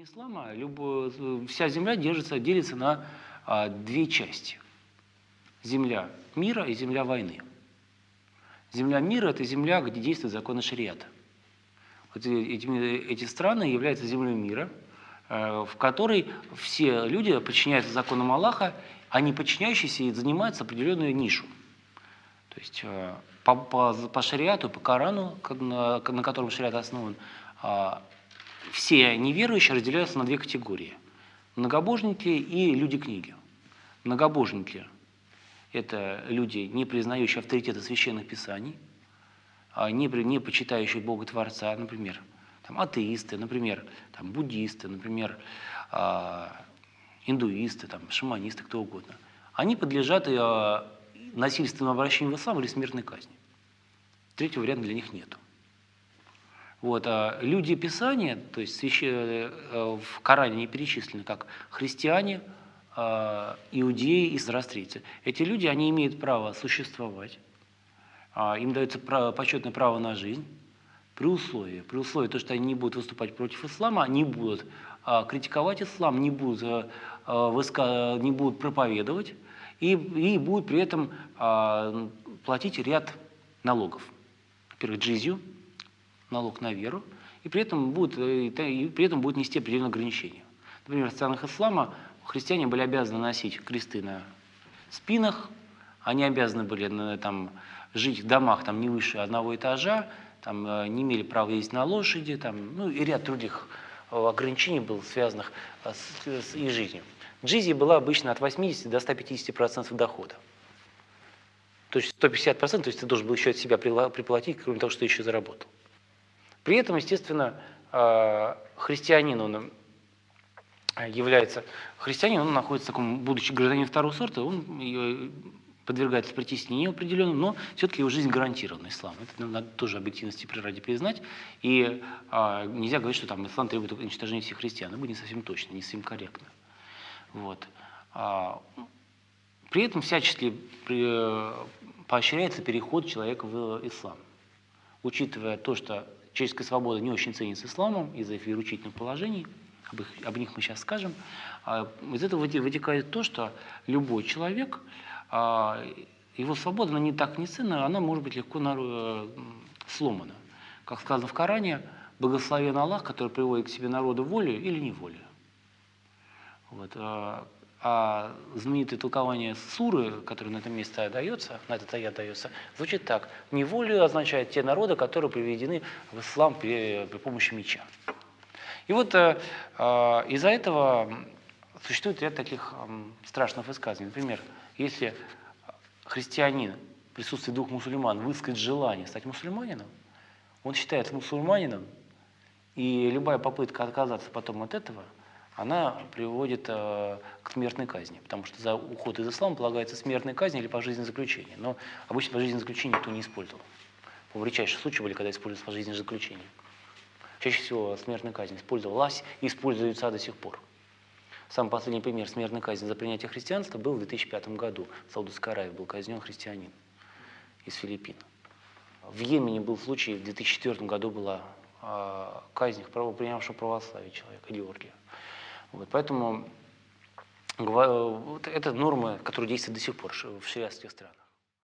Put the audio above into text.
ислама вся земля делится на две части. Земля мира и земля войны. Земля мира – это земля, где действуют законы шариата. Вот эти страны являются землей мира, в которой все люди подчиняются законам Аллаха, а не подчиняющиеся и занимаются определенную нишу. То есть по шариату, по Корану, на котором шариат основан, все неверующие разделяются на две категории – многобожники и люди книги. Многобожники – это люди, не признающие авторитета священных писаний, не почитающие Бога Творца, например, там, атеисты, например, там, буддисты, например, индуисты, там, шаманисты, кто угодно. Они подлежат насильственному обращению в ислам или смертной казни. Третьего варианта для них нету. Вот, люди Писания, то есть в Коране не перечислены как христиане, иудеи и зороастрийцы. Эти люди, они имеют право существовать, им дается почетное право на жизнь, при условии то, что они не будут выступать против ислама, не будут критиковать ислам, не будут проповедовать и будут при этом платить ряд налогов. Во-первых, джизью, налог на веру, и при этом будут нести определенные ограничения. Например, в странах ислама христиане были обязаны носить кресты на спинах, они обязаны были жить в домах не выше одного этажа, не имели права ездить на лошади, и ряд других ограничений было связанных с их жизнью. Джизья была обычно от 80 до 150% дохода. То есть 150%, то есть ты должен был еще от себя приплатить, кроме того, что еще заработал. При этом, естественно, христианин, он находится в таком, будучи гражданином второго сорта, он подвергается притеснению определенным, но все-таки его жизнь гарантирована исламом. Это надо тоже объективности ради признать. И нельзя говорить, что ислам требует уничтожения всех христиан. Это будет не совсем точно, не совсем корректно. Вот. При этом всячески поощряется переход человека в ислам. Учитывая то, что человеческая свобода не очень ценится исламом из-за их вероучительных положений, об них мы сейчас скажем, из этого вытекает то, что любой человек, его свобода, она не так не ценна, она может быть легко сломана. Как сказано в Коране, благословен Аллах, который приводит к себе народу волю или неволю. Вот. А знаменитое толкование суры, которое на этом месте дается, на этот аят дается, звучит так: неволю означает те народы, которые приведены в ислам при помощи меча. И вот из-за этого существует ряд таких страшных высказываний. Например, если христианин в присутствии двух мусульман высказать желание стать мусульманином, он считается мусульманином, и любая попытка отказаться потом от этого, она приводит к смертной казни, потому что за уход из ислама полагается смертная казнь или пожизненное заключение. Но обычно пожизненное заключение никто не использовал. В редчайшие случаи были, когда использовалось пожизненное заключение. Чаще всего смертная казнь использовалась и используется до сих пор. Самый последний пример смертной казни за принятие христианства был в 2005 году. В Саудовской Аравии был казнен христианин из Филиппин. В Йемене был случай, в 2004 году была казнь принявшего православие человека, Георгия. Вот, поэтому это нормы, которые действуют до сих пор в шариатских странах.